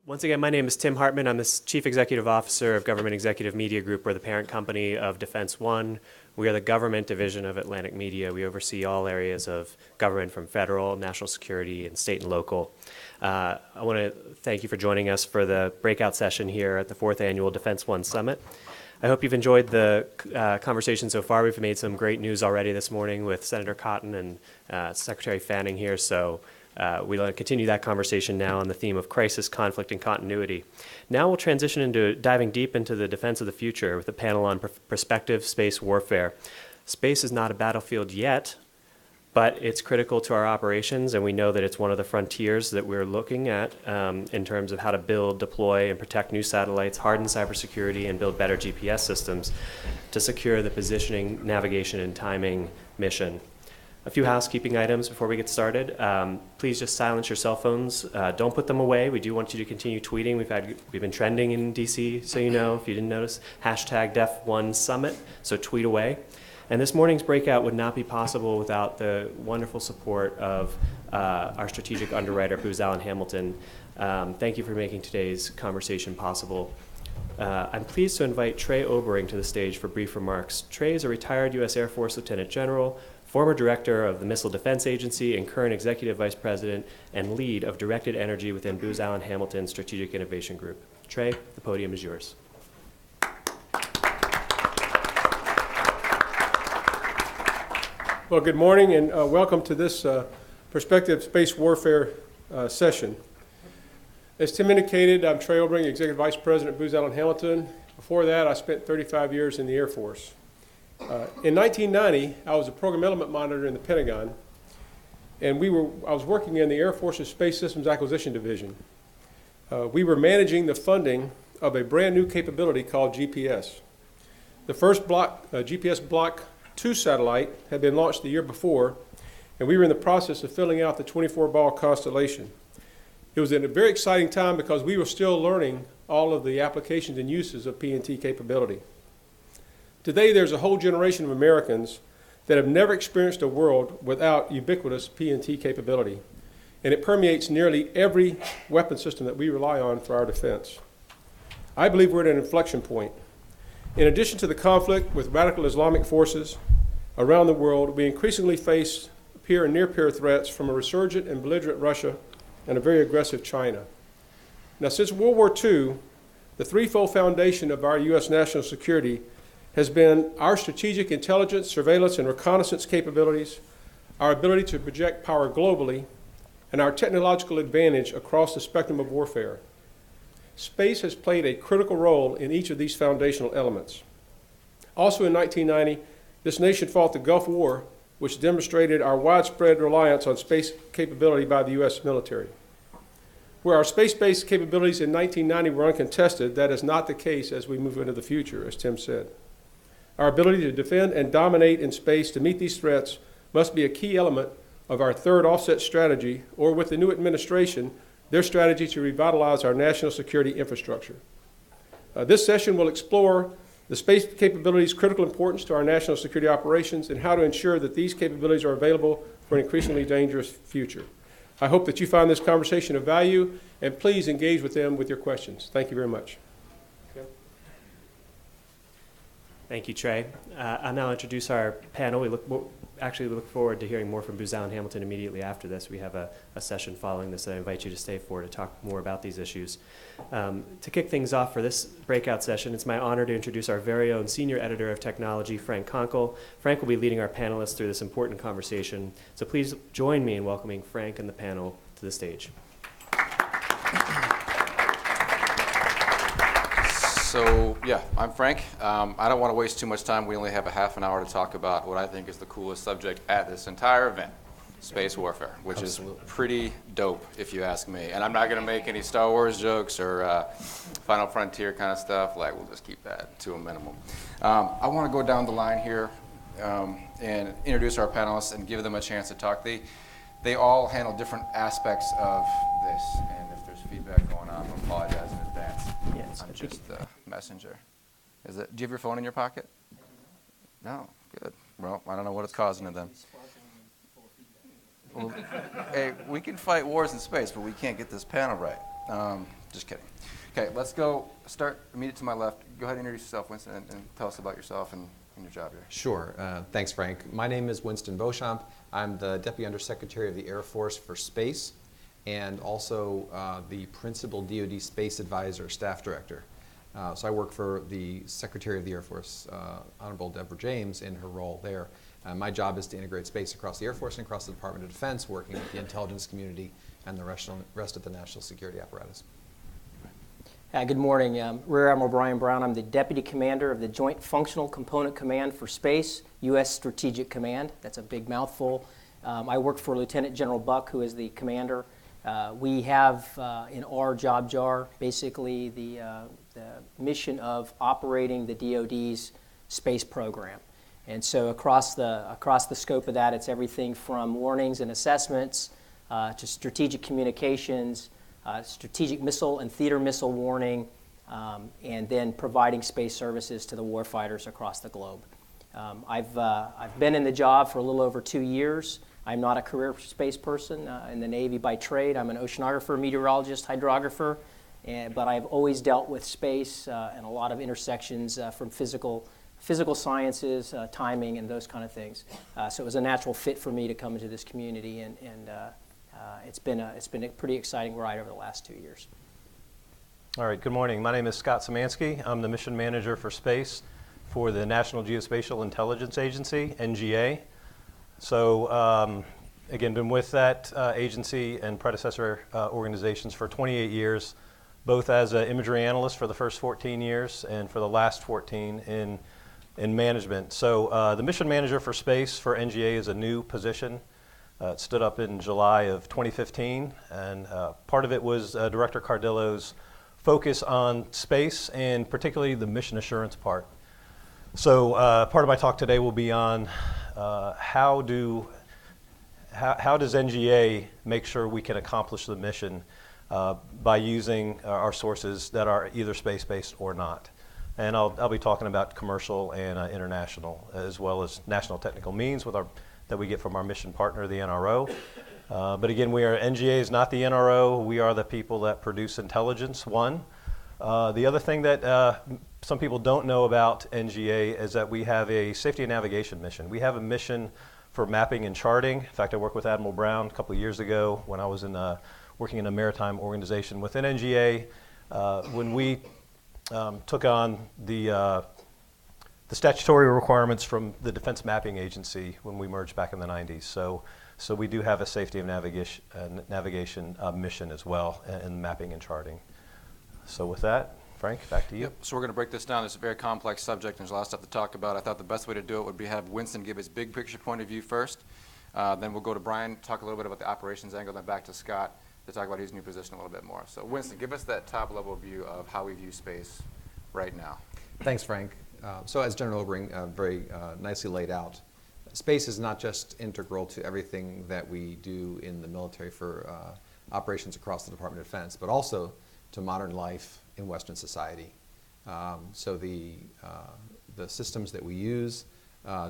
Once again, my name is Tim Hartman. I'm the Chief Executive Officer of Government Executive Media Group. We're the parent company of Defense One. We are the government division of Atlantic Media. We oversee all areas of government from federal, national security, and state and local. I want to thank you for joining us for the breakout session here at the 4th Annual Defense One Summit. I hope you've enjoyed the conversation so far. We've made some great news already this morning with Senator Cotton and Secretary Fanning here, so we'd like to continue that conversation now on the theme of crisis, conflict, and continuity. Now we'll transition into diving deep into the defense of the future with a panel on prospective space warfare. Space is not a battlefield yet, but it's critical to our operations, and we know that it's one of the frontiers that we're looking at in terms of how to build, deploy, and protect new satellites, harden cybersecurity, and build better GPS systems to secure the positioning, navigation, and timing mission. A few housekeeping items before we get started. Please just silence your cell phones. Don't put them away. We do want you to continue tweeting. We've been trending in DC, so you know, if you didn't notice, hashtag Def1Summit, so tweet away. And this morning's breakout would not be possible without the wonderful support of our strategic underwriter, Booz Allen Hamilton. Thank you for making today's conversation possible. I'm pleased to invite Trey Obering to the stage for brief remarks. Trey is a retired U.S. Air Force Lieutenant General, former director of the Missile Defense Agency, and current executive vice president and lead of directed energy within Booz Allen Hamilton's Strategic Innovation Group. Trey, the podium is yours. Well, good morning and welcome to this Prospective Space Warfare session. As Tim indicated, I'm Trey Obering, Executive Vice President at Booz Allen Hamilton. Before that, I spent 35 years in the Air Force. In 1990, I was a program element monitor in the Pentagon, and I was working in the Air Force's Space Systems Acquisition Division. We were managing the funding of a brand new capability called GPS. The first GPS Block 2 satellite had been launched the year before, and we were in the process of filling out the 24-ball constellation. It was a very exciting time because we were still learning all of the applications and uses of PNT capability. Today, there's a whole generation of Americans that have never experienced a world without ubiquitous PNT capability, and it permeates nearly every weapon system that we rely on for our defense. I believe we're at an inflection point. In addition to the conflict with radical Islamic forces around the world, we increasingly face peer and near-peer threats from a resurgent and belligerent Russia and a very aggressive China. Now, since World War II, the threefold foundation of our U.S. national security has been our strategic intelligence, surveillance, and reconnaissance capabilities, our ability to project power globally, and our technological advantage across the spectrum of warfare. Space has played a critical role in each of these foundational elements. Also in 1990, this nation fought the Gulf War, which demonstrated our widespread reliance on space capability by the U.S. military. Where our space-based capabilities in 1990 were uncontested, that is not the case as we move into the future, as Tim said. Our ability to defend and dominate in space to meet these threats must be a key element of our third offset strategy, or with the new administration, their strategy to revitalize our national security infrastructure. This session will explore the space capabilities' critical importance to our national security operations and how to ensure that these capabilities are available for an increasingly dangerous future. I hope that you find this conversation of value, and please engage with them with your questions. Thank you very much. Thank you, Trey. I'll now introduce our panel. We look forward to hearing more from Booz Allen Hamilton immediately after this. We have a session following this that I invite you to stay for to talk more about these issues. To kick things off for this breakout session, it's my honor to introduce our very own Senior Editor of Technology, Frank Konkel. Frank will be leading our panelists through this important conversation. So please join me in welcoming Frank and the panel to the stage. So, yeah, I'm Frank. I don't want to waste too much time. We only have a half an hour to talk about what I think is the coolest subject at this entire event, space warfare, which Absolutely. Is pretty dope, if you ask me. And I'm not going to make any Star Wars jokes or Final Frontier kind of stuff. Like, we'll just keep that to a minimum. I want to go down the line here and introduce our panelists and give them a chance to talk. They all handle different aspects of this. And if there's feedback going on, I apologize in advance. Yes, I'm just the messenger. Do you have your phone in your pocket? No, good. Well, I don't know what it's causing it then. Well, hey, we can fight wars in space, but we can't get this panel right. Just kidding. Okay, let's go start immediately to my left. Go ahead and introduce yourself, Winston, and tell us about yourself and your job here. Sure. Thanks, Frank. My name is Winston Beauchamp. I'm the Deputy Undersecretary of the Air Force for Space and also the Principal DoD Space Advisor Staff Director. So I work for the Secretary of the Air Force, Honorable Deborah James, in her role there. My job is to integrate space across the Air Force and across the Department of Defense, working with the intelligence community and the rest of the national security apparatus. Good morning. Rear Admiral Brian Brown. I'm the Deputy Commander of the Joint Functional Component Command for Space, U.S. Strategic Command. That's a big mouthful. I work for Lieutenant General Buck, who is the commander. We have in our job jar basically the mission of operating the DoD's space program. And so across the scope of that, it's everything from warnings and assessments to strategic communications, strategic missile and theater missile warning, and then providing space services to the warfighters across the globe. I've been in the job for a little over 2 years. I'm not a career space person in the Navy by trade. I'm an oceanographer, meteorologist, hydrographer, but I've always dealt with space and a lot of intersections from physical sciences, timing, and those kind of things. So it was a natural fit for me to come into this community, and it's been a pretty exciting ride over the last 2 years. All right, good morning. My name is Scott Szymanski. I'm the mission manager for space for the National Geospatial Intelligence Agency, NGA. So again, been with that agency and predecessor organizations for 28 years, both as an imagery analyst for the first 14 years and for the last 14 in management. So the mission manager for space for NGA is a new position. It stood up in July of 2015, and part of it was Director Cardillo's focus on space and particularly the mission assurance part. So part of my talk today will be on how does NGA make sure we can accomplish the mission by using our sources that are either space-based or not. And I'll be talking about commercial and international, as well as national technical means that we get from our mission partner, the NRO. But again, NGA is not the NRO. We are the people that produce intelligence, one. The other thing that some people don't know about NGA is that we have a safety and navigation mission. We have a mission for mapping and charting. In fact, I worked with Admiral Brown a couple of years ago when I was working in a maritime organization within NGA. When we took on the statutory requirements from the Defense Mapping Agency when we merged back in the 90s. So we do have a safety and navigation mission as well in mapping and charting. So with that, Frank, back to you. Yep. So we're going to break this down. It's a very complex subject, and there's a lot of stuff to talk about. I thought the best way to do it would be have Winston give his big picture point of view first. Then we'll go to Brian, talk a little bit about the operations angle, then back to Scott to talk about his new position a little bit more. So Winston, give us that top level view of how we view space right now. Thanks, Frank. So as General Obering very nicely laid out, space is not just integral to everything that we do in the military for operations across the Department of Defense, but also to modern life in Western society. So the systems that we use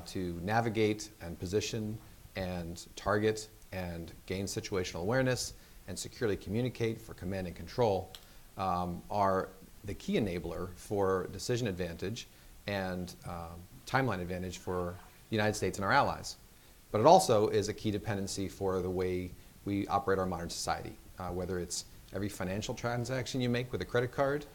to navigate and position and target and gain situational awareness and securely communicate for command and control are the key enabler for decision advantage and timeline advantage for the United States and our allies. But it also is a key dependency for the way we operate our modern society, whether it's every financial transaction you make with a credit card.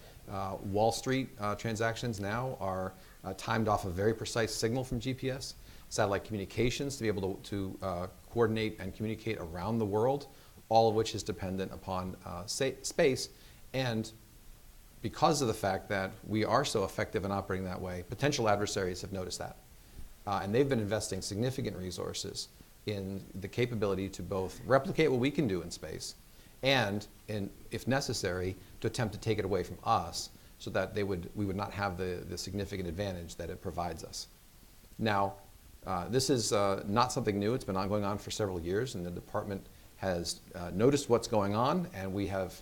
Wall Street transactions now are timed off a very precise signal from GPS. Satellite communications to be able to coordinate and communicate around the world, all of which is dependent upon space. And because of the fact that we are so effective in operating that way, potential adversaries have noticed that. And they've been investing significant resources in the capability to both replicate what we can do in space and, if necessary, to attempt to take it away from us so that we would not have the significant advantage that it provides us. Now, this is not something new. It's been ongoing on for several years, and the department has noticed what's going on, and we have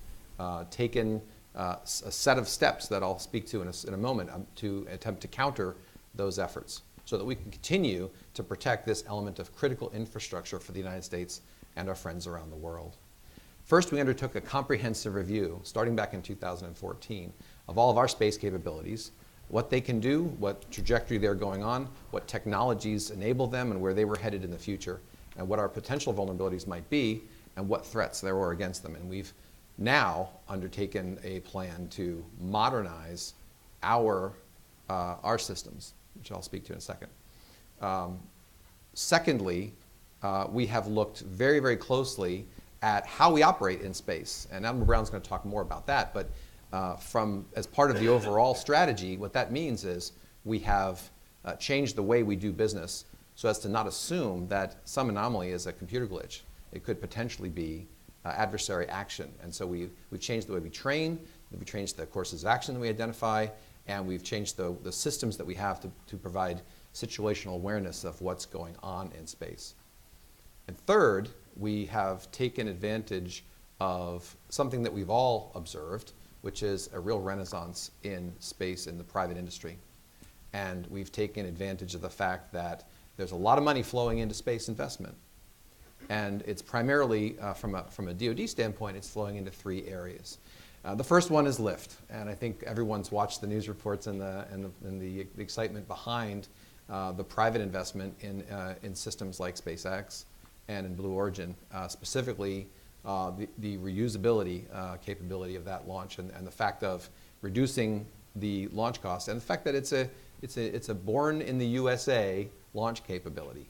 taken a set of steps that I'll speak to in a moment to attempt to counter those efforts so that we can continue to protect this element of critical infrastructure for the United States and our friends around the world. First, we undertook a comprehensive review, starting back in 2014, of all of our space capabilities, what they can do, what trajectory they're going on, what technologies enable them, and where they were headed in the future, and what our potential vulnerabilities might be, and what threats there were against them. And we've now undertaken a plan to modernize our systems, which I'll speak to in a second. Secondly, we have looked very, very closely at how we operate in space. And Admiral Brown's going to talk more about that. But as part of the overall strategy, what that means is we have changed the way we do business so as to not assume that some anomaly is a computer glitch. It could potentially be adversary action. And so we've changed the way we train, we've changed the courses of action that we identify, and we've changed the systems that we have to provide situational awareness of what's going on in space. And third, we have taken advantage of something that we've all observed, which is a real renaissance in space in the private industry. And we've taken advantage of the fact that there's a lot of money flowing into space investment. And it's primarily, from a DoD standpoint, it's flowing into three areas. The first one is lift, and I think everyone's watched the news reports and the excitement behind the private investment in systems like SpaceX and in Blue Origin, specifically the reusability capability of that launch and the fact of reducing the launch costs and the fact that it's a born in the USA launch capability.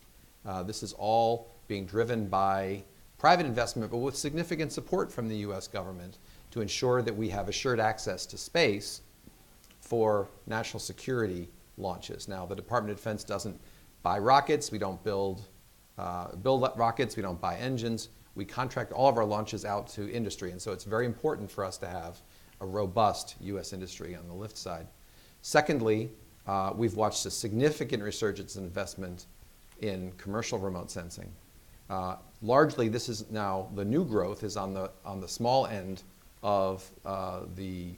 This is all being driven by private investment, but with significant support from the US government to ensure that we have assured access to space for national security launches. Now, the Department of Defense doesn't buy rockets. We don't build rockets. We don't buy engines. We contract all of our launches out to industry. And so it's very important for us to have a robust US industry on the lift side. Secondly, we've watched a significant resurgence in investment in commercial remote sensing. Largely, this is now, the new growth is on the small end of the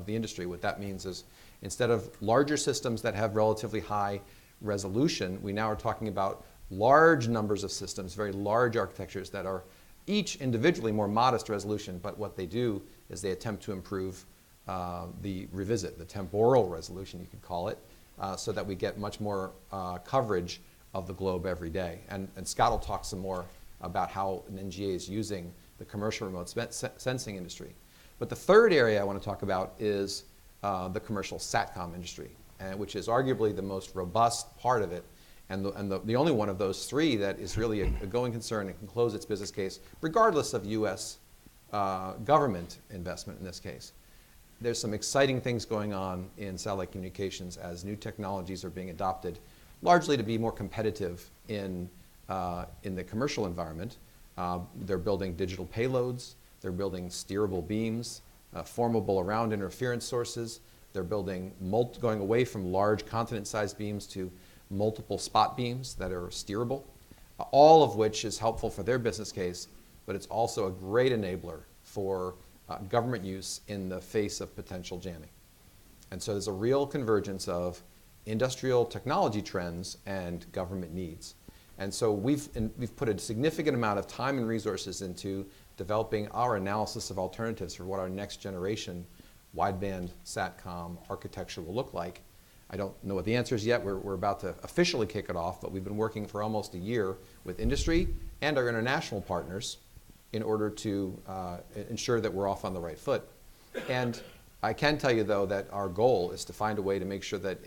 industry. What that means is instead of larger systems that have relatively high resolution, we now are talking about large numbers of systems, very large architectures that are each individually more modest resolution, but what they do is they attempt to improve the temporal resolution, you could call it, so that we get much more coverage of the globe every day. And Scott will talk some more about how an NGA is using the commercial remote sensing industry. But the third area I want to talk about is the commercial SATCOM industry, which is arguably the most robust part of it, and the only one of those three that is really a going concern and can close its business case, regardless of US government investment in this case. There's some exciting things going on in satellite communications as new technologies are being adopted, largely to be more competitive in the commercial environment. They're building digital payloads, they're building steerable beams, formable around interference sources, they're building going away from large continent-sized beams to multiple spot beams that are steerable, all of which is helpful for their business case, but it's also a great enabler for government use in the face of potential jamming. And so there's a real convergence of industrial technology trends and government needs. And so we've put a significant amount of time and resources into developing our analysis of alternatives for what our next generation wideband SATCOM architecture will look like. I don't know what the answer is yet. We're about to officially kick it off, but we've been working for almost a year with industry and our international partners in order to ensure that we're off on the right foot. And I can tell you, though, that our goal is to find a way to make sure that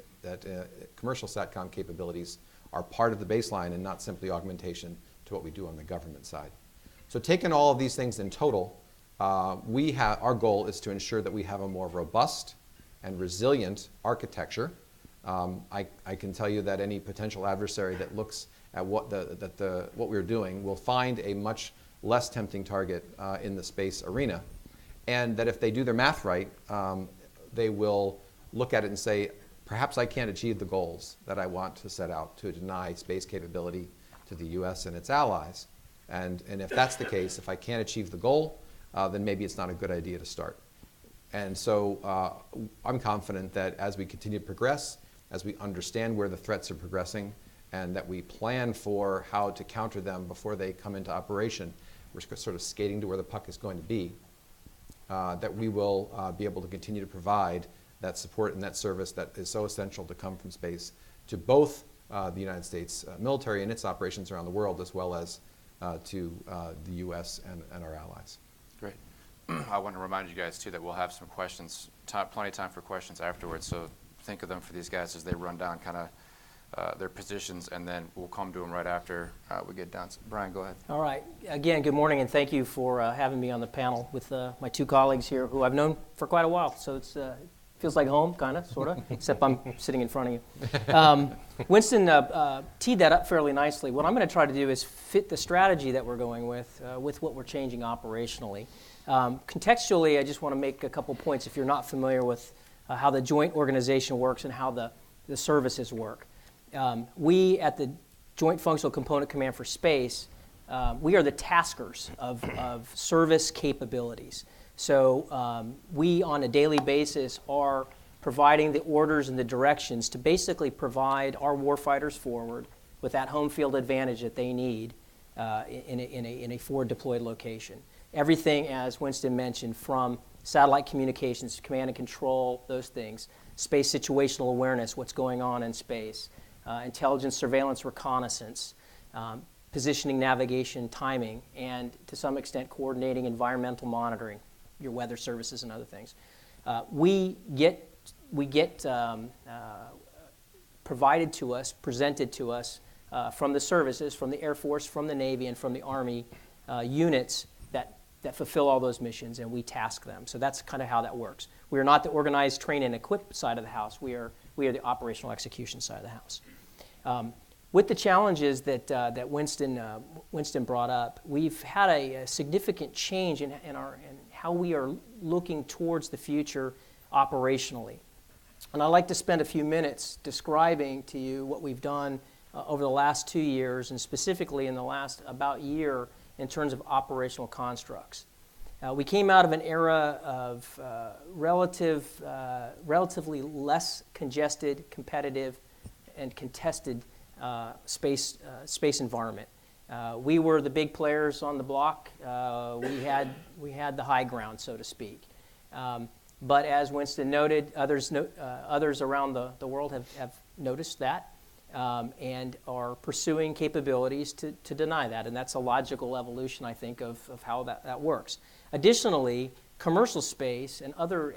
commercial SATCOM capabilities are part of the baseline and not simply augmentation to what we do on the government side. So taking all of these things in total, our goal is to ensure that we have a more robust and resilient architecture. I can tell you that any potential adversary that looks at what we're doing will find a much less tempting target in the space arena, and that if they do their math right, they will look at it and say, perhaps I can't achieve the goals that I want to set out to deny space capability to the US and its allies. And if that's the case, if I can't achieve the goal, then maybe it's not a good idea to start. And so I'm confident that as we continue to progress, as we understand where the threats are progressing, and that we plan for how to counter them before they come into operation, we're sort of skating to where the puck is going to be, that we will be able to continue to provide that support and that service that is so essential to come from space to both the United States military and its operations around the world, as well as to the U.S. and our allies. Great. I want to remind you guys, too, that we'll have some questions, plenty of time for questions afterwards, so think of them for these guys as they run down kind of their positions, and then we'll come to them right after we get done. So, Brian, go ahead. All right. Again, good morning, and thank you for having me on the panel with my two colleagues here who I've known for quite a while. So it's feels like home, kind of, sort of, except I'm sitting in front of you. Winston teed that up fairly nicely. What I'm going to try to do is fit the strategy that we're going with what we're changing operationally. Contextually, I just want to make a couple points if you're not familiar with how the joint organization works and how the services work. We at the Joint Functional Component Command for Space, we are the taskers of service capabilities. So we, on a daily basis, are providing the orders and the directions to basically provide our warfighters forward with that home field advantage that they need in a forward deployed location. Everything, as Winston mentioned, from satellite communications, command and control, those things, space situational awareness, what's going on in space, intelligence, surveillance, reconnaissance, positioning, navigation, timing, and to some extent coordinating environmental monitoring, your weather services and other things. We get provided to us, presented to us from the services, from the Air Force, from the Navy, and from the Army units that fulfill all those missions, and we task them. So that's kind of how that works. We are not the organized, train, and equip side of the house. We are the operational execution side of the house. With the challenges that Winston brought up, we've had a significant change in how we are looking towards the future operationally. And I'd like to spend a few minutes describing to you what we've done over the last 2 years, and specifically in the last about year in terms of operational constructs. We came out of an era of relatively less congested, competitive, and contested space environment. We were the big players on the block. We had the high ground, so to speak. But as Winston noted, others around the world have noticed that and are pursuing capabilities to deny that. And that's a logical evolution, I think, of how that works. Additionally, commercial space and other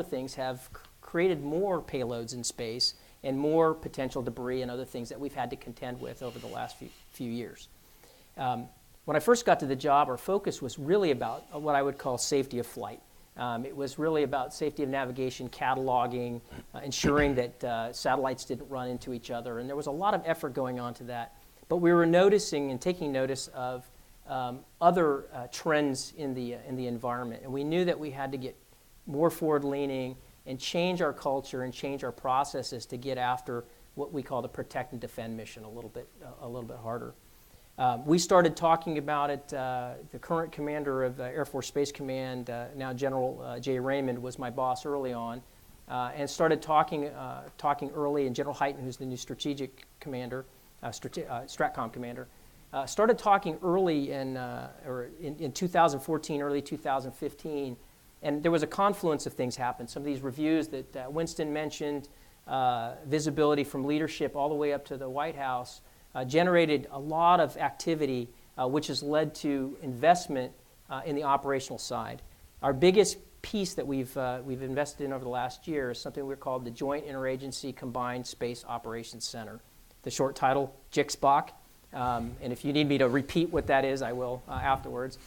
things have created more payloads in space and more potential debris and other things that we've had to contend with over the last few years. When I first got to the job, our focus was really about what I would call safety of flight. It was really about safety of navigation, cataloging, ensuring that satellites didn't run into each other, and there was a lot of effort going on to that. But we were noticing and taking notice of other trends in the environment, and we knew that we had to get more forward-leaning and change our culture and change our processes to get after what we call the protect and defend mission a little bit harder. We started talking about it. The current commander of Air Force Space Command, now General J. Raymond, was my boss early on, and started talking early. And General Hyten, who's the new strategic commander, Stratcom commander, started talking early in 2014, early 2015. And there was a confluence of things happened. Some of these reviews that Winston mentioned, visibility from leadership all the way up to the White House, generated a lot of activity, which has led to investment in the operational side. Our biggest piece that we've invested in over the last year is something we're called the Joint Interagency Combined Space Operations Center. The short title, JICSPOC. And if you need me to repeat what that is, I will afterwards.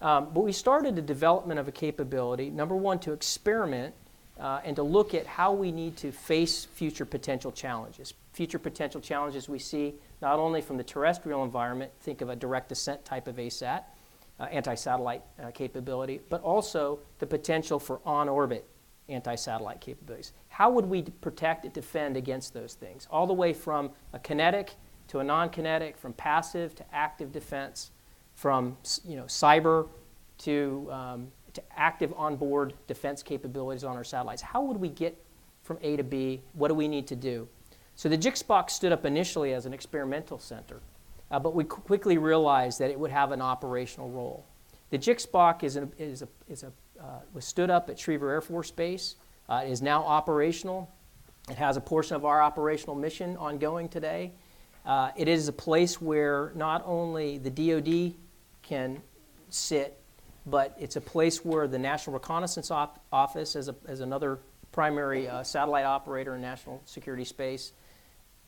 But we started the development of a capability, number one, to experiment and to look at how we need to face future potential challenges. Future potential challenges we see not only from the terrestrial environment, think of a direct descent type of ASAT, anti-satellite capability, but also the potential for on-orbit anti-satellite capabilities. How would we protect and defend against those things? All the way from a kinetic to a non-kinetic, from passive to active defense, from cyber to active onboard defense capabilities on our satellites. How would we get from A to B? What do we need to do? So the JICSPOC stood up initially as an experimental center. but we quickly realized that it would have an operational role. The GeoINT was stood up at Schriever Air Force Base. It is now operational. It has a portion of our operational mission ongoing today. It is a place where not only the DoD can sit, but it's a place where the National Reconnaissance Office, as another primary satellite operator in national security space,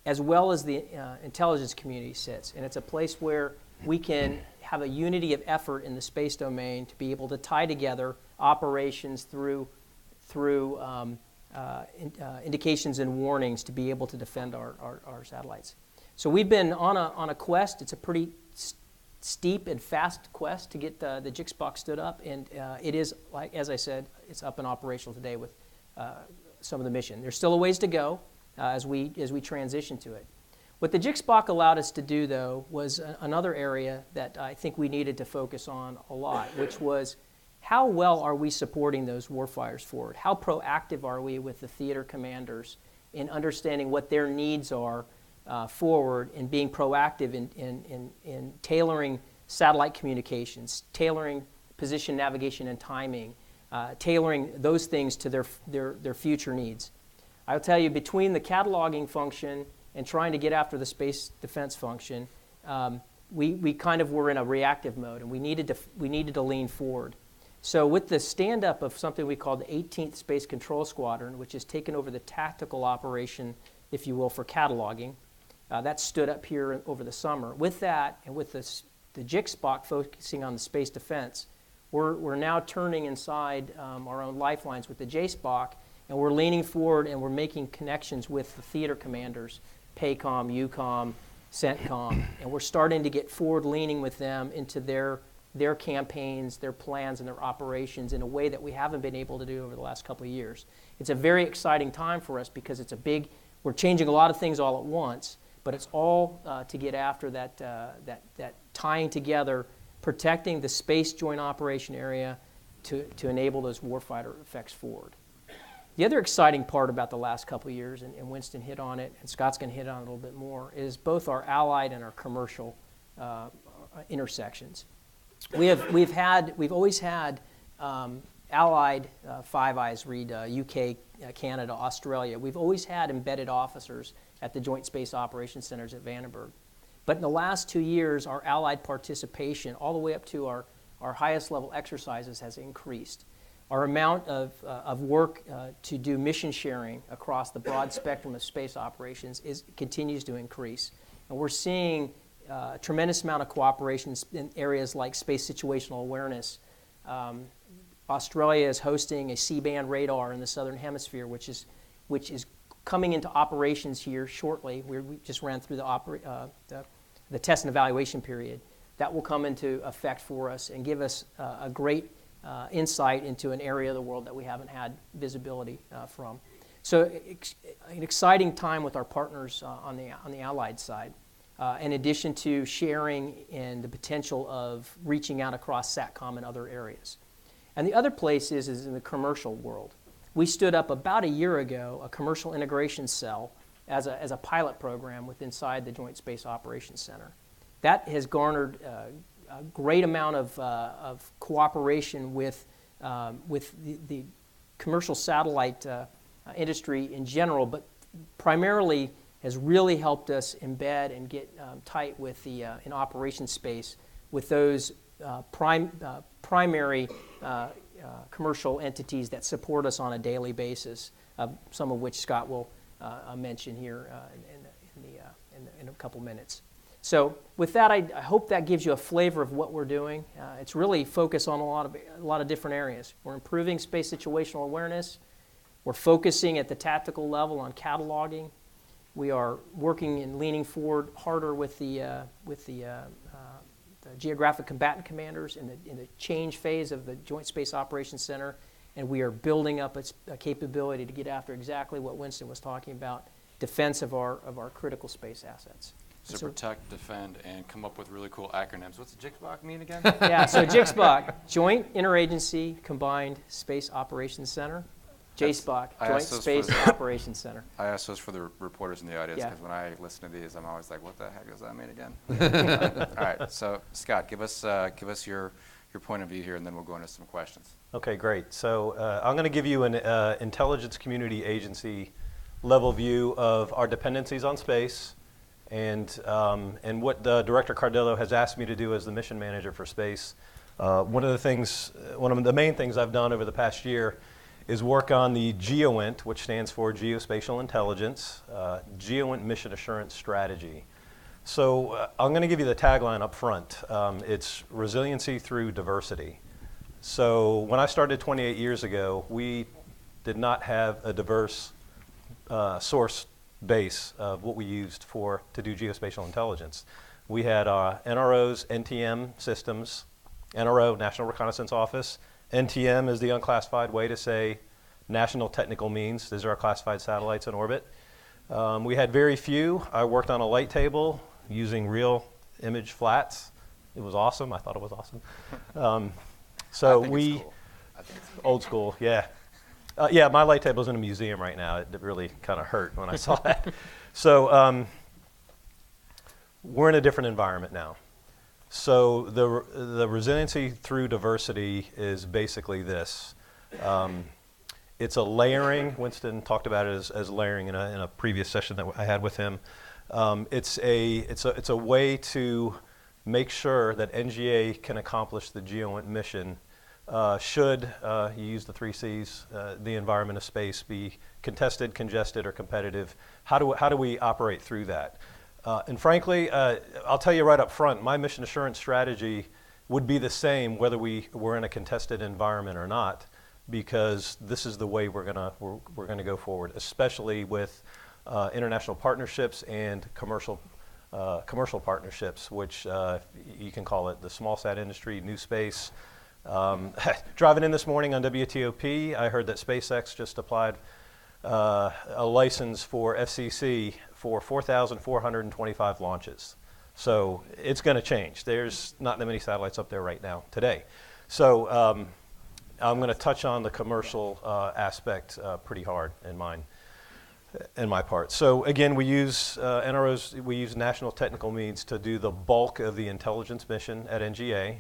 as well as the intelligence community sits. And it's a place where we can have a unity of effort in the space domain to be able to tie together operations through indications and warnings to be able to defend our satellites. So we've been on a quest. It's a pretty steep and fast quest to get the GeoINT stood up, and it is, like as I said, it's up and operational today with some of the mission. There's still a ways to go as we transition to it. What the GeoINT allowed us to do, though, was another area that I think we needed to focus on a lot, which was how well are we supporting those warfighters forward? How proactive are we with the theater commanders in understanding what their needs are forward and being proactive in tailoring satellite communications, tailoring position, navigation, and timing, tailoring those things to their future needs. I'll tell you, between the cataloging function and trying to get after the space defense function, we kind of were in a reactive mode, and we needed to lean forward. So with the stand-up of something we call the 18th Space Control Squadron, which has taken over the tactical operation, if you will, for cataloging, that stood up here over the summer. With that, and with the GeoINT focusing on the space defense, we're now turning inside our own lifelines with the JSPOC, and we're leaning forward and we're making connections with the theater commanders, PACOM, EUCOM, CENTCOM, and we're starting to get forward leaning with them into their campaigns, their plans, and their operations in a way that we haven't been able to do over the last couple of years. It's a very exciting time for us because it's we're changing a lot of things all at once, but it's all to get after that tying together, protecting the space joint operation area to enable those warfighter effects forward. The other exciting part about the last couple of years, and Winston hit on it, and Scott's going to hit on it a little bit more, is both our allied and our commercial intersections. We've always had allied Five Eyes, read UK, Canada, Australia. We've always had embedded officers at the Joint Space Operations Centers at Vandenberg. But in the last 2 years, our allied participation, all the way up to our highest level exercises, has increased. Our amount of work to do mission sharing across the broad spectrum of space operations continues to increase. And we're seeing a tremendous amount of cooperation in areas like space situational awareness. Australia is hosting a C-band radar in the southern hemisphere, which is coming into operations here shortly. We just ran through the test and evaluation period. That will come into effect for us and give us a great insight into an area of the world that we haven't had visibility from. So an exciting time with our partners on the allied side, in addition to sharing and the potential of reaching out across SATCOM and other areas. And the other place is in the commercial world. We stood up about a year ago a commercial integration cell as a pilot program inside the Joint Space Operations Center. That has garnered a great amount of cooperation with the commercial satellite industry in general, but primarily has really helped us embed and get tight with in operations space with those primary commercial entities that support us on a daily basis, some of which Scott will mention here in a couple minutes. So with that, I hope that gives you a flavor of what we're doing. It's really focused on a lot of different areas. We're improving space situational awareness. We're focusing at the tactical level on cataloging. We are working and leaning forward harder with the geographic combatant commanders in the change phase of the Joint Space Operations Center, and we are building up a capability to get after exactly what Winston was talking about, defense of our critical space assets. So protect, defend, and come up with really cool acronyms. What's the JSPOC mean again? Yeah, so JSPOC, Joint Interagency Combined Space Operations Center. JSPOC, I Joint asked those Space for the- Operations Center. I asked those for the reporters in the audience, Yeah. because when I listen to these, I'm always like, what the heck does that mean again? All right, so Scott, give us your point of view here, and then we'll go into some questions. Okay, great. So I'm going to give you an intelligence community agency level view of our dependencies on space and what Director Cardillo has asked me to do as the mission manager for space. One of the main things I've done over the past year is work on the GeoINT, which stands for Geospatial Intelligence, GeoINT Mission Assurance Strategy. So I'm going to give you the tagline up front. It's resiliency through diversity. So when I started 28 years ago, we did not have a diverse source base of what we used to do geospatial intelligence. We had NROs, NTM systems, NRO, National Reconnaissance Office. NTM is the unclassified way to say National Technical Means. These are our classified satellites in orbit. We had very few. I worked on a light table using real image flats. It was awesome. I thought it was awesome. So I think it's cool. I think it's old school, yeah. Yeah, my light table's in a museum right now. It really kind of hurt when I saw that. So we're in a different environment now. So the resiliency through diversity is basically this. It's a layering. Winston talked about it as layering in a previous session that I had with him. It's a way to make sure that NGA can accomplish the GeoINT mission should, you use the 3 Cs, the environment of space be contested, congested, or competitive. How do we operate through that? And frankly, I'll tell you right up front, my mission assurance strategy would be the same whether we were in a contested environment or not, because this is the way we're gonna go forward, especially with international partnerships and commercial partnerships, which you can call it the small sat industry, new space. Driving in this morning on WTOP, I heard that SpaceX just applied a license for FCC for 4,425 launches. So it's going to change. There's not that many satellites up there right now today. So I'm going to touch on the commercial aspect pretty hard in my part. So again, we use NROs, we use National Technical Means to do the bulk of the intelligence mission at NGA.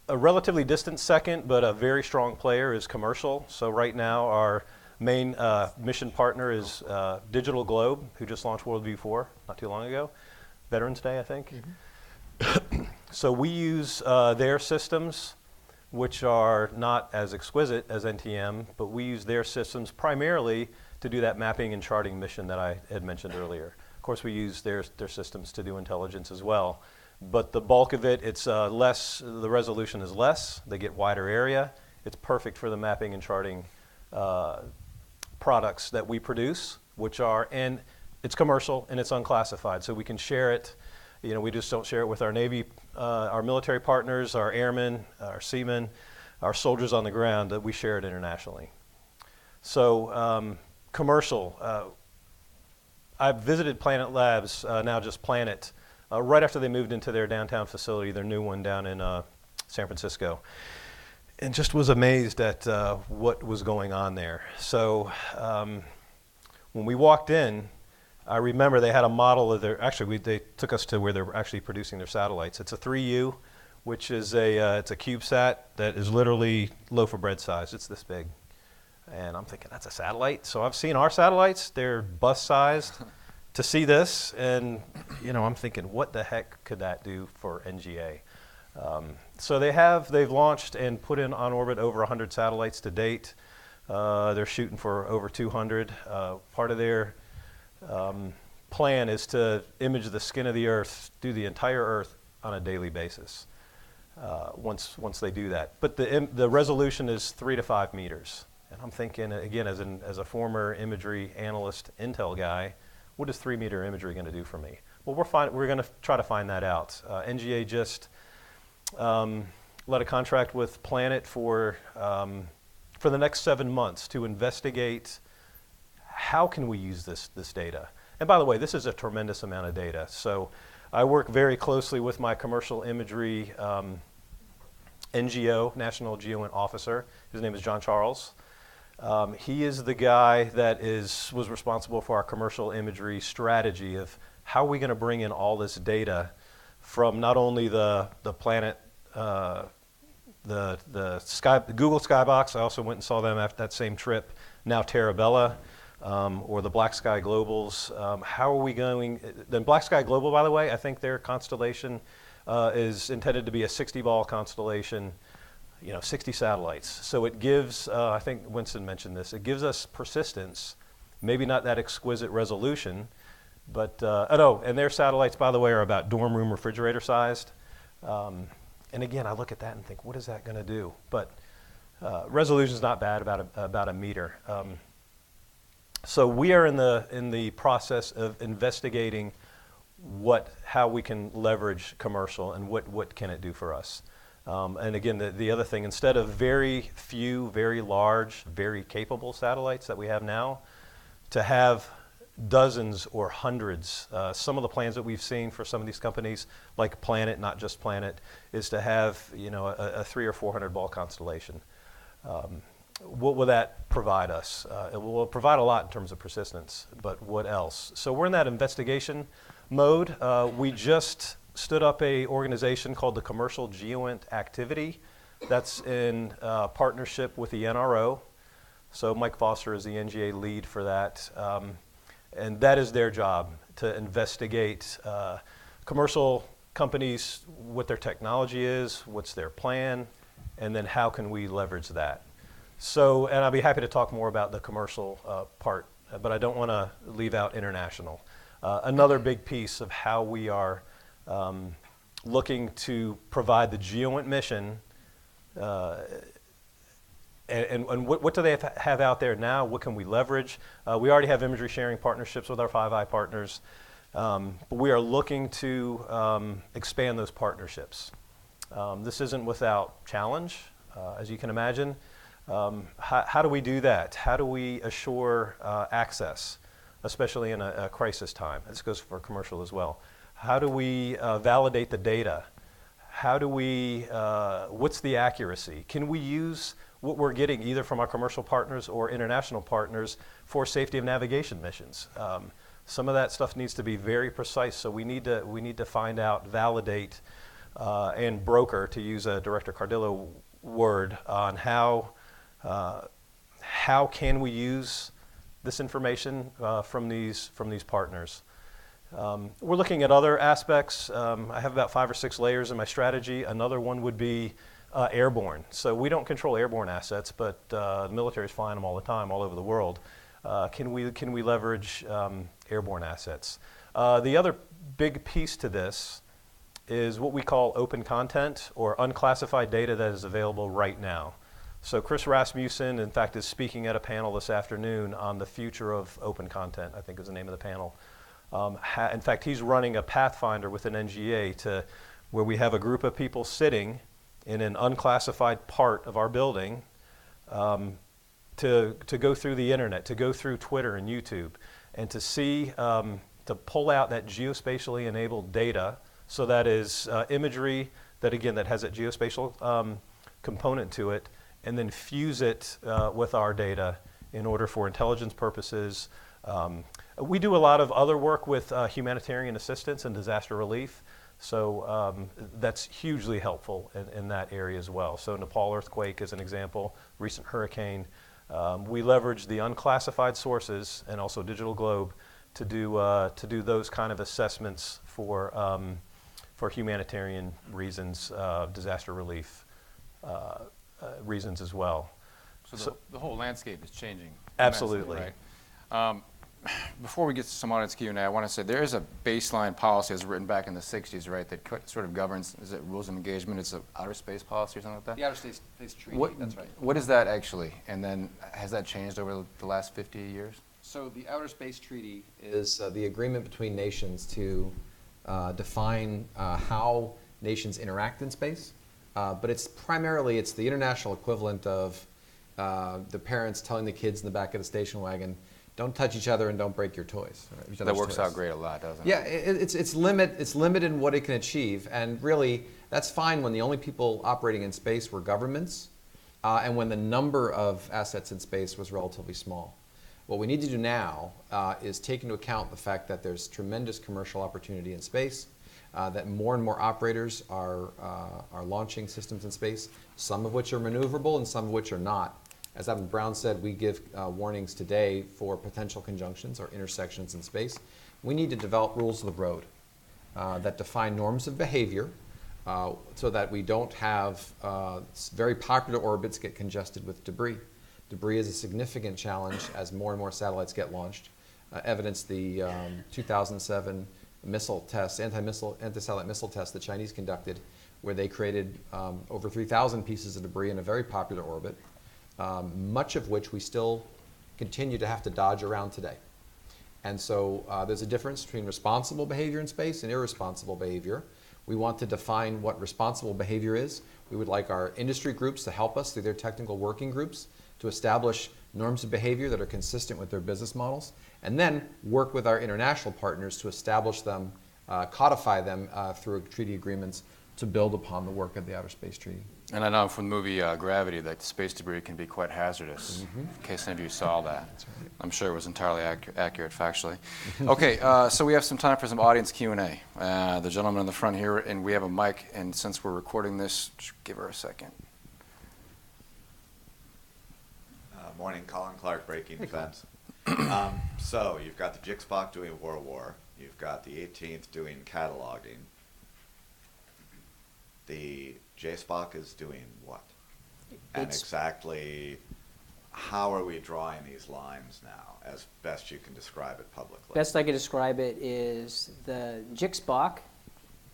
A relatively distant second, but a very strong player is commercial. So right now, our main mission partner is Digital Globe, who just launched Worldview 4 not too long ago. Veterans Day, I think. Mm-hmm. So we use their systems, which are not as exquisite as NTM, but we use their systems primarily to do that mapping and charting mission that I had mentioned earlier. Of course, we use their systems to do intelligence as well. But the bulk of it, it's less, the resolution is less, they get wider area. It's perfect for the mapping and charting products that we produce, and it's commercial and it's unclassified, so we can share it. You know, we just don't share it with our Navy, our military partners, our airmen, our seamen, our soldiers on the ground, that we share it internationally. So commercial, I've visited Planet Labs, now just Planet, right after they moved into their downtown facility, their new one down in San Francisco, and just was amazed at what was going on there. So when we walked in, I remember they had a model of they took us to where they're actually producing their satellites. It's a 3U, which is it's a CubeSat that is literally loaf of bread size. It's this big. And I'm thinking, that's a satellite? So I've seen our satellites, they're bus-sized. To see this, and I'm thinking, what the heck could that do for NGA? So they've launched and put on orbit over 100 satellites to date. They're shooting for over 200. Part of their plan is to image the skin of the Earth, do the entire Earth on a daily basis. Once they do that, but the resolution is 3 to 5 meters. And I'm thinking, again, as a former imagery analyst, intel guy, what is 3-meter imagery going to do for me? Well, we're going to try to find that out. NGA just let a contract with Planet for the next 7 months to investigate how can we use this data. And by the way, this is a tremendous amount of data. So I work very closely with my commercial imagery NGO, National GeoINT officer. His name is John Charles. He is the guy that was responsible for our commercial imagery strategy of how are we going to bring in all this data from not only the planet, the Google Skybox. I also went and saw them after that same trip. Now Terabella, or the Black Sky Globals. How are we going? Then Black Sky Global, by the way, I think their constellation is intended to be a 60-ball constellation. 60 satellites. So it gives, I think Winston mentioned this, it gives us persistence, maybe not that exquisite resolution, but, and their satellites, by the way, are about dorm room refrigerator sized. And again, I look at that and think, what is that going to do? But resolution is not bad, about a meter. So we are in the process of investigating how we can leverage commercial and what can it do for us. And again, the other thing, instead of very few, very large, very capable satellites that we have now, to have dozens or hundreds. Some of the plans that we've seen for some of these companies, like Planet, not just Planet, is to have a 300 or 400 ball constellation. What will that provide us? It will provide a lot in terms of persistence, but what else? So we're in that investigation mode. We just stood up a organization called the Commercial GeoINT Activity. That's in partnership with the NRO. So Mike Foster is the NGA lead for that. And that is their job, to investigate commercial companies, what their technology is, what's their plan, and then how can we leverage that. So, and I'll be happy to talk more about the commercial part, but I don't want to leave out international. Another big piece of how we are looking to provide the GeoINT mission, and what do they have out there now? What can we leverage? We already have imagery sharing partnerships with our Five Eye partners, but we are looking to expand those partnerships. This isn't without challenge, as you can imagine. How do we do that? How do we assure access, especially in a crisis time? This goes for commercial as well. How do we validate the data? How do we, what's the accuracy? Can we use what we're getting either from our commercial partners or international partners for safety of navigation missions? Some of that stuff needs to be very precise, so we need to find out, validate, and broker, to use a Director Cardillo word, on how can we use this information from these partners. We're looking at other aspects. I have about 5 or 6 layers in my strategy. Another one would be airborne. So we don't control airborne assets, but the military is flying them all the time, all over the world. Can we leverage airborne assets? The other big piece to this is what we call open content, or unclassified data that is available right now. So Chris Rasmussen, in fact, is speaking at a panel this afternoon on the future of open content, I think is the name of the panel. In fact, he's running a Pathfinder with an NGA where we have a group of people sitting in an unclassified part of our building to go through the internet, to go through Twitter and YouTube, and to see, to pull out that geospatially enabled data. So that is imagery that, again, that has a geospatial component to it, and then fuse it with our data in order for intelligence purposes. We do a lot of other work with humanitarian assistance and disaster relief, so that's hugely helpful in that area as well. So Nepal earthquake is an example, recent hurricane. We leverage the unclassified sources and also Digital Globe to do those kind of assessments for humanitarian reasons, disaster relief reasons as well. So the whole landscape is changing. Absolutely. Right? Before we get to some audience Q&A, I want to say there is a baseline policy that was written back in the 60s, right, that sort of governs, is it rules of engagement? It's an outer space policy or something like that? The Outer Space Treaty, that's right. What is that actually? And then has that changed over the last 50 years? So the Outer Space Treaty is the agreement between nations to define how nations interact in space. But it's the international equivalent of the parents telling the kids in the back of the station wagon, don't touch each other and don't break your toys. Right? Each That other's works toys. out great a lot, doesn't it? Yeah, it's limited in what it can achieve, and really that's fine when the only people operating in space were governments, and when the number of assets in space was relatively small. What we need to do now is take into account the fact that there's tremendous commercial opportunity in space, that more and more operators are launching systems in space, some of which are maneuverable and some of which are not. As Evan Brown said, we give warnings today for potential conjunctions or intersections in space. We need to develop rules of the road that define norms of behavior so that we don't have very popular orbits get congested with debris. Debris is a significant challenge as more and more satellites get launched. Evidence the 2007 missile test, anti-satellite missile test the Chinese conducted, where they created over 3,000 pieces of debris in a very popular orbit, much of which we still continue to have to dodge around today. And so there's a difference between responsible behavior in space and irresponsible behavior. We want to define what responsible behavior is. We would like our industry groups to help us through their technical working groups to establish norms of behavior that are consistent with their business models, and then work with our international partners to establish them, codify them through treaty agreements to build upon the work of the Outer Space Treaty. And I know from the movie Gravity that space debris can be quite hazardous, in case any of you saw that. Right. I'm sure it was entirely accurate factually. Okay, so we have some time for some audience Q&A. The gentleman in the front here, and we have a mic, and since we're recording this, just give her a second. Morning, Colin Clark, Breaking Defense. So you've got the JIXPOC doing War. You've got the 18th doing cataloging. The JSPOC is doing what? And exactly how are we drawing these lines now, as best you can describe it publicly? Best I can describe it is the GeoINT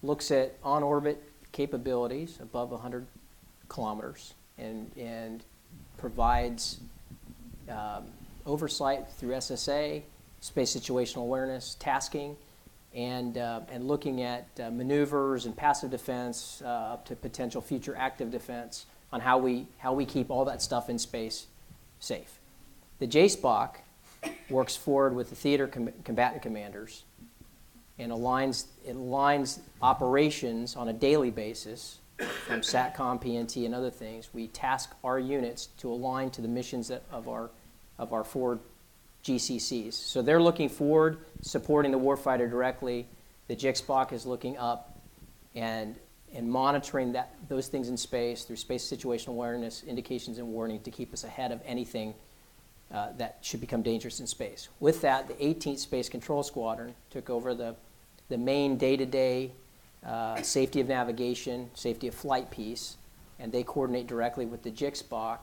looks at on-orbit capabilities above 100 kilometers and provides oversight through SSA, space situational awareness, tasking, and looking at maneuvers and passive defense up to potential future active defense on how we keep all that stuff in space safe. The JSPOC works forward with the theater combatant commanders and aligns operations on a daily basis from SATCOM, PNT, and other things. We task our units to align to the missions of our forward GCCs. So they're looking forward, supporting the warfighter directly. The JIXPOC is looking up and monitoring those things in space through space situational awareness, indications and warning to keep us ahead of anything that should become dangerous in space. With that, the 18th Space Control Squadron took over the main day-to-day safety of navigation, safety of flight piece, and they coordinate directly with the JIXPOC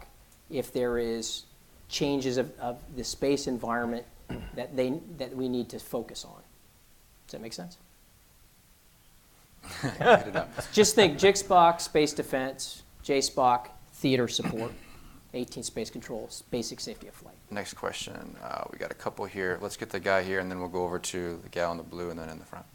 if there is changes of the space environment that we need to focus on. Does that make sense? Just think JIXPOC, space defense, JSPOC, theater support, 18 space controls, basic safety of flight. Next question. We got a couple here. Let's get the guy here, and then we'll go over to the gal in the blue, and then in the front.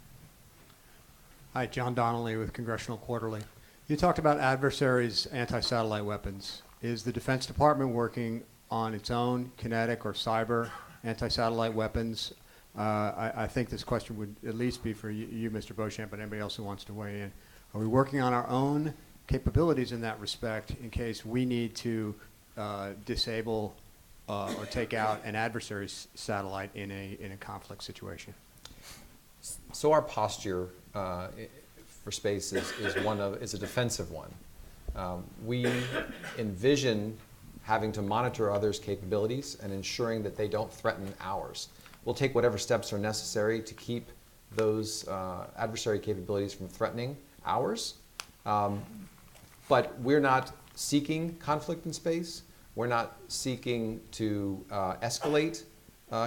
Hi, John Donnelly with Congressional Quarterly. You talked about adversaries' anti-satellite weapons. Is the Defense Department working on its own kinetic or cyber anti-satellite weapons? I think this question would at least be for you, Mr. Beauchamp, but anybody else who wants to weigh in. Are we working on our own capabilities in that respect in case we need to disable or take out an adversary's satellite in a conflict situation? So our posture for space is a defensive one. We envision having to monitor others' capabilities and ensuring that they don't threaten ours. We'll take whatever steps are necessary to keep those adversary capabilities from threatening ours. But we're not seeking conflict in space. We're not seeking to escalate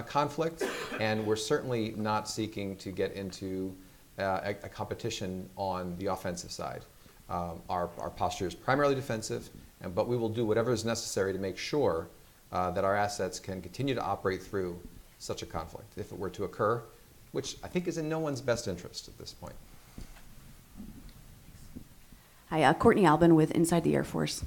conflict, and we're certainly not seeking to get into a competition on the offensive side. Our posture is primarily defensive, but we will do whatever is necessary to make sure that our assets can continue to operate through such a conflict if it were to occur, which I think is in no one's best interest at this point. Hi, Courtney Albin with Inside the Air Force.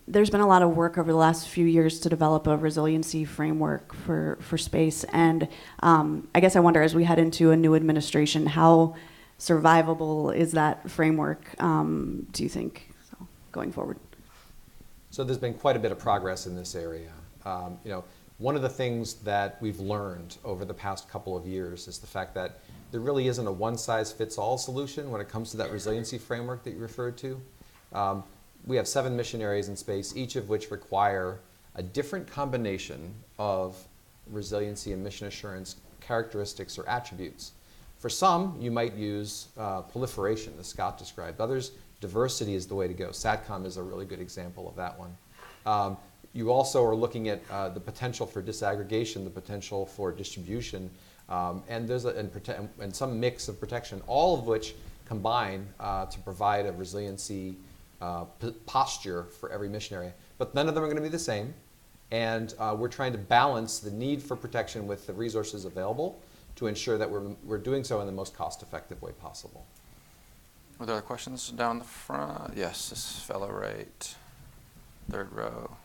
There's been a lot of work over the last few years to develop a resiliency framework for space, and I guess I wonder, as we head into a new administration, how survivable is that framework, do you think, so, going forward? So there's been quite a bit of progress in this area. One of the things that we've learned over the past couple of years is the fact that there really isn't a one-size-fits-all solution when it comes to that resiliency framework that you referred to. We have 7 mission areas in space, each of which require a different combination of resiliency and mission assurance characteristics or attributes. For some, you might use proliferation, as Scott described. Others, diversity is the way to go. SATCOM is a really good example of that one. You also are looking at the potential for disaggregation, the potential for distribution, and there's and some mix of protection, all of which combine to provide a resiliency posture for every mission area. But none of them are going to be the same, and we're trying to balance the need for protection with the resources available to ensure that we're doing so in the most cost-effective way possible. Are there other questions down the front? Yes, this fellow right, third row.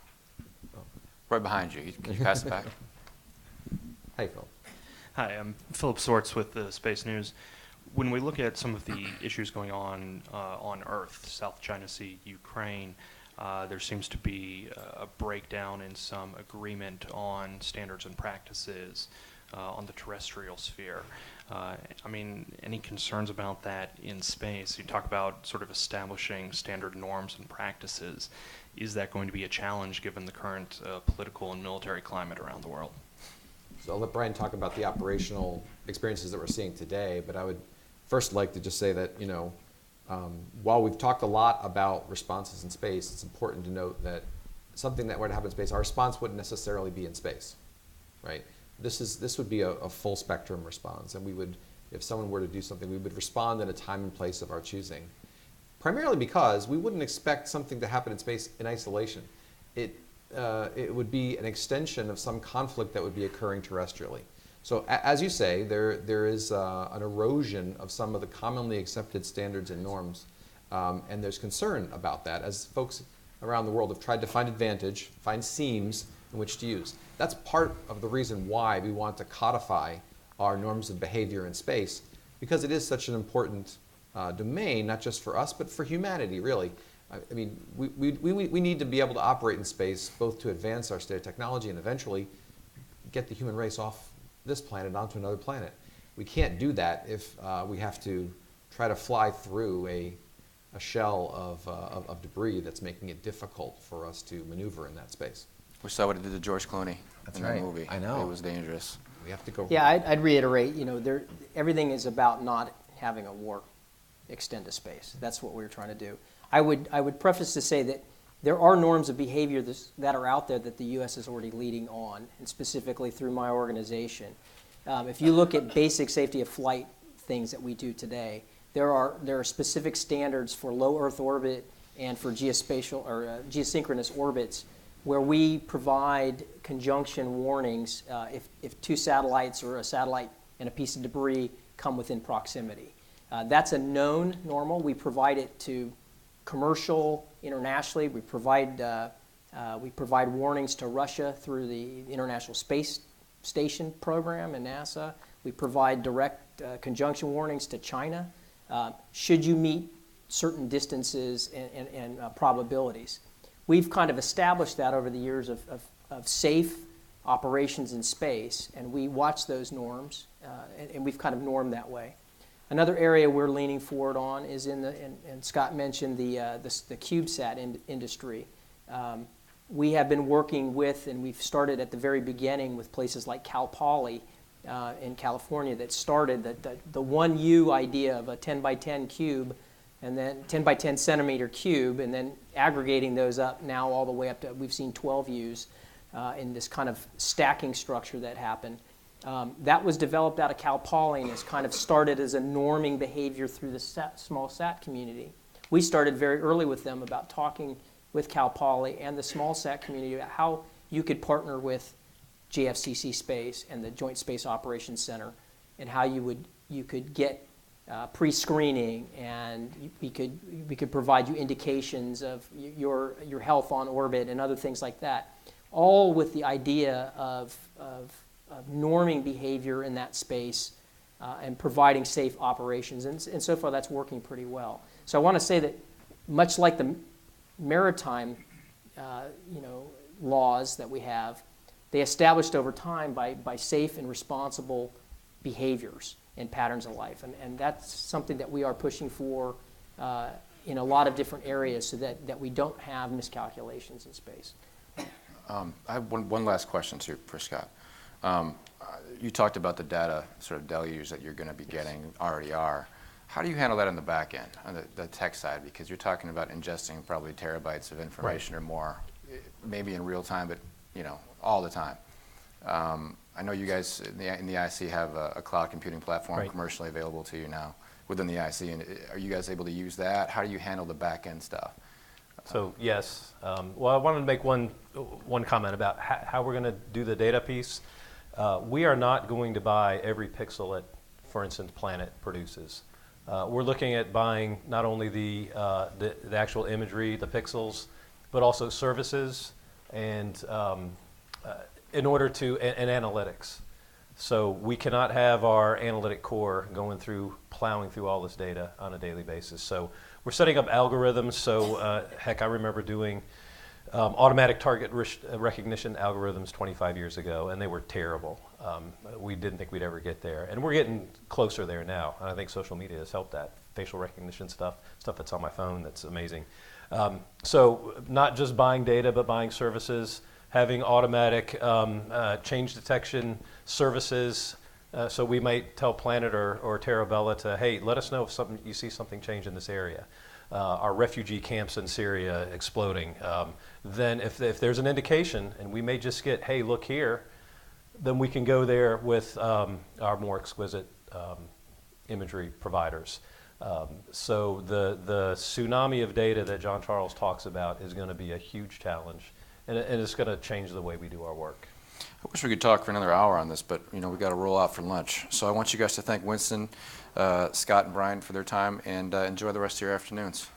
Right behind you. Can you pass it back? Hey, Phil. Hi, I'm Philip Swartz with the Space News. When we look at some of the issues going on Earth, South China Sea, Ukraine, there seems to be a breakdown in some agreement on standards and practices on the terrestrial sphere. Any concerns about that in space? You talk about sort of establishing standard norms and practices. Is that going to be a challenge given the current political and military climate around the world? So I'll let Brian talk about the operational experiences that we're seeing today, but I would first like to just say that, while we've talked a lot about responses in space, it's important to note that something that were to happen in space, our response wouldn't necessarily be in space, right? This would be a full spectrum response, and we would, if someone were to do something, we would respond in a time and place of our choosing. Primarily because we wouldn't expect something to happen in space in isolation. It would be an extension of some conflict that would be occurring terrestrially. So as you say, there is an erosion of some of the commonly accepted standards and norms, and there's concern about that as folks around the world have tried to find seams in which to use. That's part of the reason why we want to codify our norms of behavior in space, because it is such an important domain, not just for us, but for humanity, really. We need to be able to operate in space, both to advance our state of technology and eventually get the human race off this planet onto another planet. We can't do that if we have to try to fly through a shell of debris that's making it difficult for us to maneuver in that space. We saw what it did to George Clooney in that movie. I know. It was dangerous. We have to go. Yeah, I'd reiterate, everything is about not having a war extend to space. That's what we're trying to do. I would preface to say that there are norms of behavior that are out there that the U.S. is already leading on, and specifically through my organization. If you look at basic safety of flight things that we do today, there are specific standards for low Earth orbit and for geospatial or geosynchronous orbits where we provide conjunction warnings if 2 satellites or a satellite and a piece of debris come within proximity. That's a known normal. We provide it to commercial, internationally. We provide warnings to Russia through the International Space Station program and NASA. We provide direct conjunction warnings to China should you meet certain distances and probabilities. We've kind of established that over the years of safe operations in space, and we watch those norms, and we've kind of normed that way. Another area we're leaning forward on is and Scott mentioned the CubeSat industry. We have been working with, and we've started at the very beginning with places like Cal Poly in California that started the 1U idea of a 10 by 10 cube, and then 10 by 10 centimeter cube, and then aggregating those up now all the way up to, we've seen 12 U's in this kind of stacking structure that happened. That was developed out of Cal Poly and has kind of started as a norming behavior through the small sat community. We started very early with them about talking with Cal Poly and the small sat community about how you could partner with JFCC Space and the Joint Space Operations Center, and how you could get pre-screening, and we could provide you indications of your health on orbit and other things like that, all with the idea of norming behavior in that space and providing safe operations. And so far, that's working pretty well. So I want to say that much like the maritime laws that we have, they established over time by safe and responsible behaviors and patterns of life. And that's something that we are pushing for in a lot of different areas so that we don't have miscalculations in space. I have one last question too for Scott. You talked about the data sort of deluge that you're going to be getting, already are. How do you handle that on the back end, on the tech side? Because you're talking about ingesting probably terabytes of information or more, maybe in real time, but all the time. I know you guys in the IC have a cloud computing platform commercially available to you now within the IC. And are you guys able to use that? How do you handle the back end stuff? So yes. Well, I wanted to make one comment about how we're going to do the data piece. We are not going to buy every pixel that, for instance, Planet produces. We're looking at buying not only the actual imagery, the pixels, but also services and in order to, and analytics. So we cannot have our analytic core plowing through all this data on a daily basis. So we're setting up algorithms. So heck, I remember doing automatic target recognition algorithms 25 years ago, and they were terrible. We didn't think we'd ever get there. And we're getting closer there now. And I think social media has helped that. Facial recognition stuff that's on my phone, that's amazing. So not just buying data, but buying services, having automatic change detection services. So we might tell Planet or Terabella to, hey, let us know if you see something change in this area. Our refugee camps in Syria exploding. Then if there's an indication, and we may just get, hey, look here, then we can go there with our more exquisite imagery providers. So the tsunami of data that John Charles talks about is going to be a huge challenge, and it's going to change the way we do our work. I wish we could talk for another hour on this, but we've got to roll out for lunch. So I want you guys to thank Winston, Scott, and Brian for their time, and enjoy the rest of your afternoons.